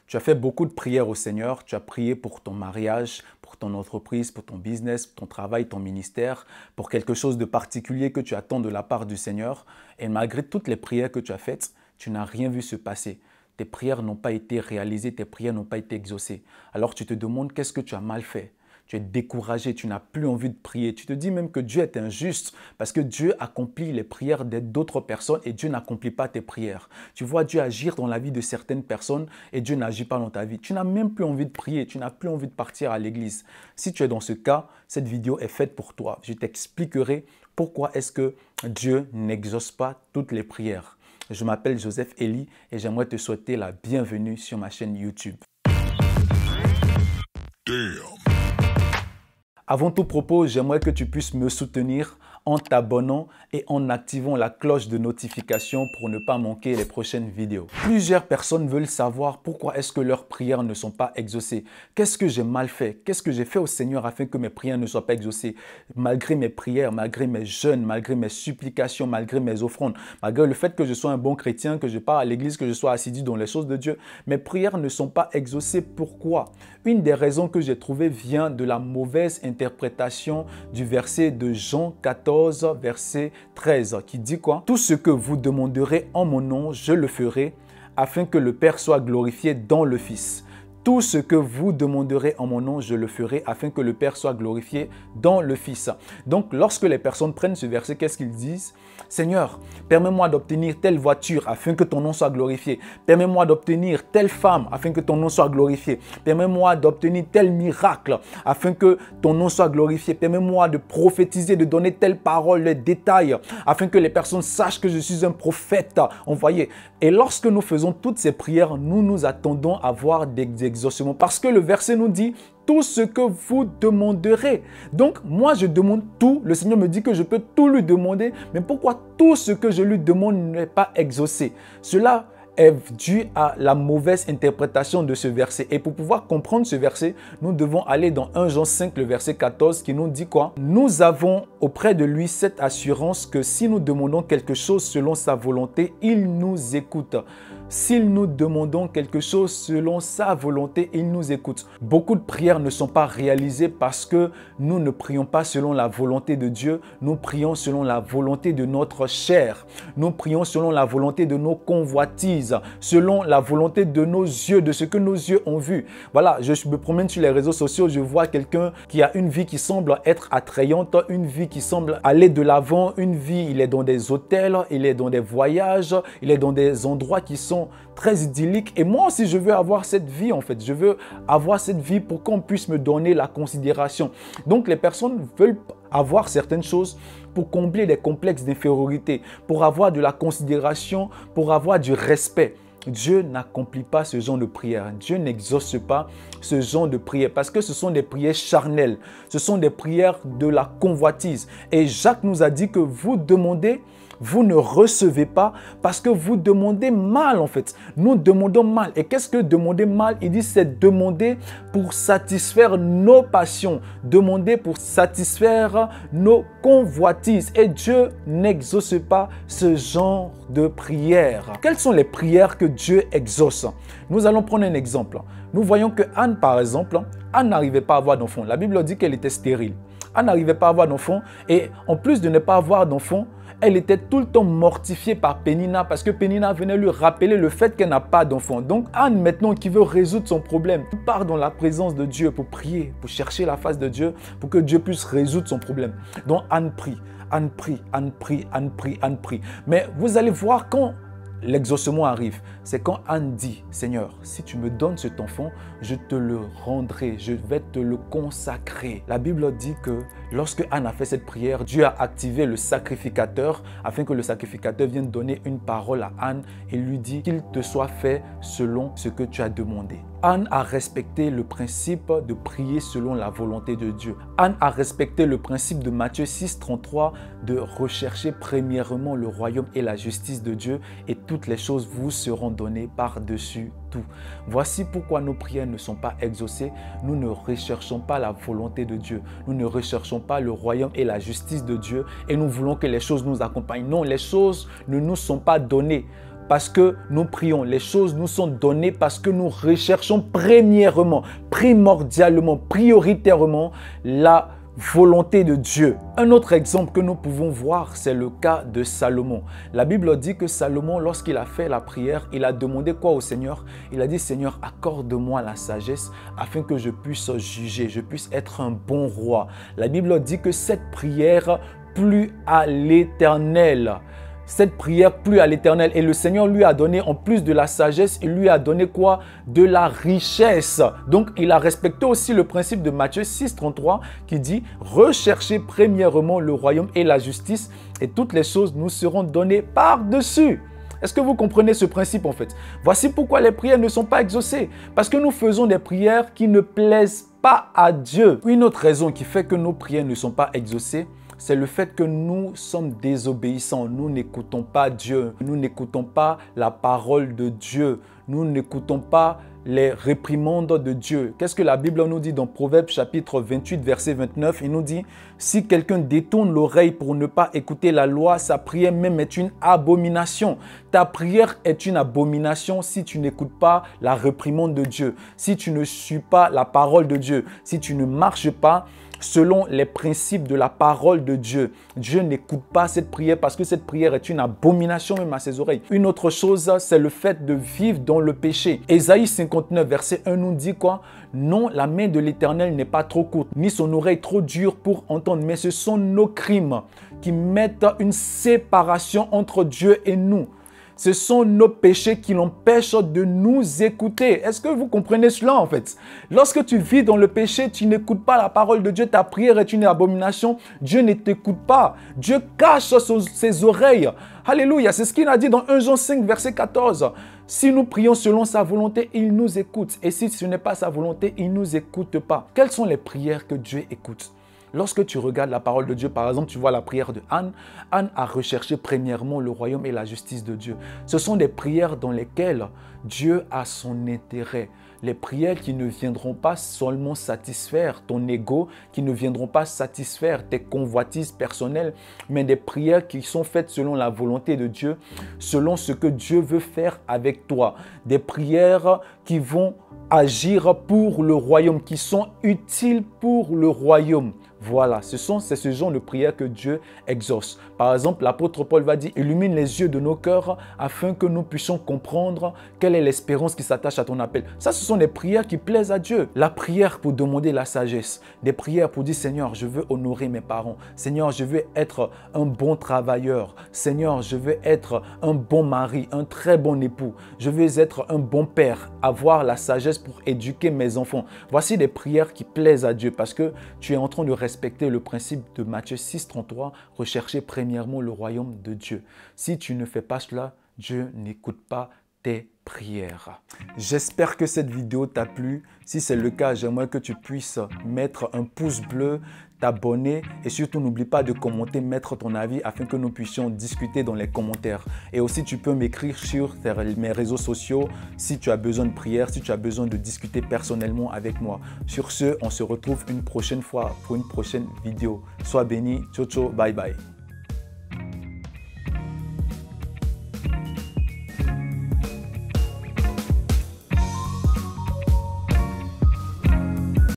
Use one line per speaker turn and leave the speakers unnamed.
Tu as fait beaucoup de prières au Seigneur, tu as prié pour ton mariage, pour ton entreprise, pour ton business, ton travail, ton ministère, pour quelque chose de particulier que tu attends de la part du Seigneur. Et malgré toutes les prières que tu as faites, tu n'as rien vu se passer. Tes prières n'ont pas été réalisées, tes prières n'ont pas été exaucées. Alors tu te demandes qu'est-ce que tu as mal fait. Tu es découragé, tu n'as plus envie de prier. Tu te dis même que Dieu est injuste parce que Dieu accomplit les prières d'autres personnes et Dieu n'accomplit pas tes prières. Tu vois Dieu agir dans la vie de certaines personnes et Dieu n'agit pas dans ta vie. Tu n'as même plus envie de prier, tu n'as plus envie de partir à l'église. Si tu es dans ce cas, cette vidéo est faite pour toi. Je t'expliquerai pourquoi est-ce que Dieu n'exauce pas toutes les prières. Je m'appelle Joseph Eli et j'aimerais te souhaiter la bienvenue sur ma chaîne YouTube. Avant tout propos, j'aimerais que tu puisses me soutenir en t'abonnant et en activant la cloche de notification pour ne pas manquer les prochaines vidéos. Plusieurs personnes veulent savoir pourquoi est-ce que leurs prières ne sont pas exaucées. Qu'est-ce que j'ai mal fait? Qu'est-ce que j'ai fait au Seigneur afin que mes prières ne soient pas exaucées? Malgré mes prières, malgré mes jeûnes, malgré mes supplications, malgré mes offrandes, malgré le fait que je sois un bon chrétien, que je pars à l'église, que je sois assidu dans les choses de Dieu, mes prières ne sont pas exaucées. Pourquoi? Une des raisons que j'ai trouvées vient de la mauvaise interprétation du verset de Jean 14, verset 13, qui dit quoi? Tout ce que vous demanderez en mon nom, je le ferai, afin que le Père soit glorifié dans le Fils. Tout ce que vous demanderez en mon nom, je le ferai, afin que le Père soit glorifié dans le Fils. Donc, lorsque les personnes prennent ce verset, qu'est-ce qu'ils disent? Seigneur, permets-moi d'obtenir telle voiture afin que ton nom soit glorifié. Permets-moi d'obtenir telle femme afin que ton nom soit glorifié. Permets-moi d'obtenir tel miracle afin que ton nom soit glorifié. Permets-moi de prophétiser, de donner telle parole, les détails, afin que les personnes sachent que je suis un prophète envoyé. Et lorsque nous faisons toutes ces prières, nous nous attendons à voir des exaucements. Parce que le verset nous dit tout ce que vous demanderez. Donc, moi, je demande tout. Le Seigneur me dit que je peux tout lui demander. Mais pourquoi tout ce que je lui demande n'est pas exaucé? Cela est dû à la mauvaise interprétation de ce verset. Et pour pouvoir comprendre ce verset, nous devons aller dans 1 Jean 5, le verset 14, qui nous dit quoi? Nous avons auprès de lui cette assurance que si nous demandons quelque chose selon sa volonté, il nous écoute. S'il nous demandons quelque chose selon sa volonté, il nous écoute. Beaucoup de prières ne sont pas réalisées parce que nous ne prions pas selon la volonté de Dieu. Nous prions selon la volonté de notre chair. Nous prions selon la volonté de nos convoitises, selon la volonté de nos yeux, de ce que nos yeux ont vu. Voilà, je me promène sur les réseaux sociaux, je vois quelqu'un qui a une vie qui semble être attrayante, une vie qui semble aller de l'avant, une vie, il est dans des hôtels, il est dans des voyages, il est dans des endroits qui sont très idylliques. Et moi aussi, je veux avoir cette vie en fait. Je veux avoir cette vie pour qu'on puisse me donner la considération. Donc, les personnes veulent avoir certaines choses pour combler des complexes d'infériorité, pour avoir de la considération, pour avoir du respect. Dieu n'accomplit pas ce genre de prière. Dieu n'exauce pas ce genre de prière parce que ce sont des prières charnelles. Ce sont des prières de la convoitise. Et Jacques nous a dit que vous demandez, vous ne recevez pas parce que vous demandez mal en fait. Nous demandons mal. Et qu'est-ce que demander mal? Il dit c'est demander pour satisfaire nos passions. Demander pour satisfaire nos convoitises. Et Dieu n'exauce pas ce genre de prière. Quelles sont les prières que Dieu exauce? Nous allons prendre un exemple. Nous voyons que Anne, par exemple, Anne n'arrivait pas à avoir d'enfant. La Bible dit qu'elle était stérile. Anne n'arrivait pas à avoir d'enfant. Et en plus de ne pas avoir d'enfant, elle était tout le temps mortifiée par Pénina parce que Pénina venait lui rappeler le fait qu'elle n'a pas d'enfant. Donc Anne, maintenant, qui veut résoudre son problème, part dans la présence de Dieu pour prier, pour chercher la face de Dieu, pour que Dieu puisse résoudre son problème. Donc Anne prie, Anne prie, Anne prie, Anne prie, Anne prie. Mais vous allez voir quand l'exaucement arrive, c'est quand Anne dit, Seigneur, si tu me donnes cet enfant, je te le rendrai, je vais te le consacrer. La Bible dit que lorsque Anne a fait cette prière, Dieu a activé le sacrificateur afin que le sacrificateur vienne donner une parole à Anne et lui dit qu'il te soit fait selon ce que tu as demandé. Anne a respecté le principe de prier selon la volonté de Dieu. Anne a respecté le principe de Matthieu 6, 33 de rechercher premièrement le royaume et la justice de Dieu et toutes les choses vous seront données par-dessus tout. Voici pourquoi nos prières ne sont pas exaucées. Nous ne recherchons pas la volonté de Dieu. Nous ne recherchons pas le royaume et la justice de Dieu et nous voulons que les choses nous accompagnent. Non, les choses ne nous sont pas données parce que nous prions. Les choses nous sont données parce que nous recherchons premièrement, primordialement, prioritairement la volonté de Dieu. Un autre exemple que nous pouvons voir, c'est le cas de Salomon. La Bible dit que Salomon, lorsqu'il a fait la prière, il a demandé quoi au Seigneur? Il a dit, Seigneur, accorde-moi la sagesse afin que je puisse juger, je puisse être un bon roi. La Bible dit que cette prière plut à l'Éternel. Cette prière plut à l'Éternel et le Seigneur lui a donné, en plus de la sagesse, il lui a donné quoi? De la richesse. Donc, il a respecté aussi le principe de Matthieu 6, 33 qui dit « Recherchez premièrement le royaume et la justice et toutes les choses nous seront données par-dessus. » Est-ce que vous comprenez ce principe en fait? Voici pourquoi les prières ne sont pas exaucées. Parce que nous faisons des prières qui ne plaisent pas à Dieu. Une autre raison qui fait que nos prières ne sont pas exaucées, c'est le fait que nous sommes désobéissants. Nous n'écoutons pas Dieu. Nous n'écoutons pas la parole de Dieu. Nous n'écoutons pas les réprimandes de Dieu. Qu'est-ce que la Bible nous dit dans Proverbes chapitre 28, verset 29? Il nous dit, si quelqu'un détourne l'oreille pour ne pas écouter la loi, sa prière même est une abomination. Ta prière est une abomination si tu n'écoutes pas la réprimande de Dieu, si tu ne suis pas la parole de Dieu, si tu ne marches pas selon les principes de la parole de Dieu. Dieu n'écoute pas cette prière parce que cette prière est une abomination même à ses oreilles. Une autre chose, c'est le fait de vivre dans le péché. Ésaïe 59, verset 1 nous dit quoi? Non, la main de l'Éternel n'est pas trop courte, ni son oreille trop dure pour entendre, mais ce sont nos crimes qui mettent une séparation entre Dieu et nous. Ce sont nos péchés qui l'empêchent de nous écouter. Est-ce que vous comprenez cela en fait? Lorsque tu vis dans le péché, tu n'écoutes pas la parole de Dieu, ta prière est une abomination, Dieu ne t'écoute pas. Dieu cache ses oreilles. Alléluia, c'est ce qu'il a dit dans 1 Jean 5, verset 14. Si nous prions selon sa volonté, il nous écoute. Et si ce n'est pas sa volonté, il ne nous écoute pas. Quelles sont les prières que Dieu écoute? Lorsque tu regardes la parole de Dieu, par exemple, tu vois la prière de Anne. Anne a recherché premièrement le royaume et la justice de Dieu. Ce sont des prières dans lesquelles Dieu a son intérêt. Les prières qui ne viendront pas seulement satisfaire ton ego, qui ne viendront pas satisfaire tes convoitises personnelles, mais des prières qui sont faites selon la volonté de Dieu, selon ce que Dieu veut faire avec toi. Des prières qui vont agir pour le royaume, qui sont utiles pour le royaume. Voilà, c'est ce genre de prière que Dieu exauce. Par exemple, l'apôtre Paul va dire, illumine les yeux de nos cœurs afin que nous puissions comprendre quelle est l'espérance qui s'attache à ton appel. Ça, ce sont des prières qui plaisent à Dieu. La prière pour demander la sagesse. Des prières pour dire, Seigneur, je veux honorer mes parents. Seigneur, je veux être un bon travailleur. Seigneur, je veux être un bon mari, un très bon époux. Je veux être un bon père, avoir la sagesse pour éduquer mes enfants. Voici des prières qui plaisent à Dieu parce que tu es en train de respecter le principe de Matthieu 6, 33, rechercher premièrement le royaume de Dieu. Si tu ne fais pas cela, Dieu n'écoute pas tes prières. J'espère que cette vidéo t'a plu. Si c'est le cas, j'aimerais que tu puisses mettre un pouce bleu, t'abonner et surtout n'oublie pas de commenter, mettre ton avis afin que nous puissions discuter dans les commentaires. Et aussi tu peux m'écrire sur mes réseaux sociaux si tu as besoin de prière, si tu as besoin de discuter personnellement avec moi. Sur ce, on se retrouve une prochaine fois pour une prochaine vidéo. Sois béni, ciao ciao, bye bye.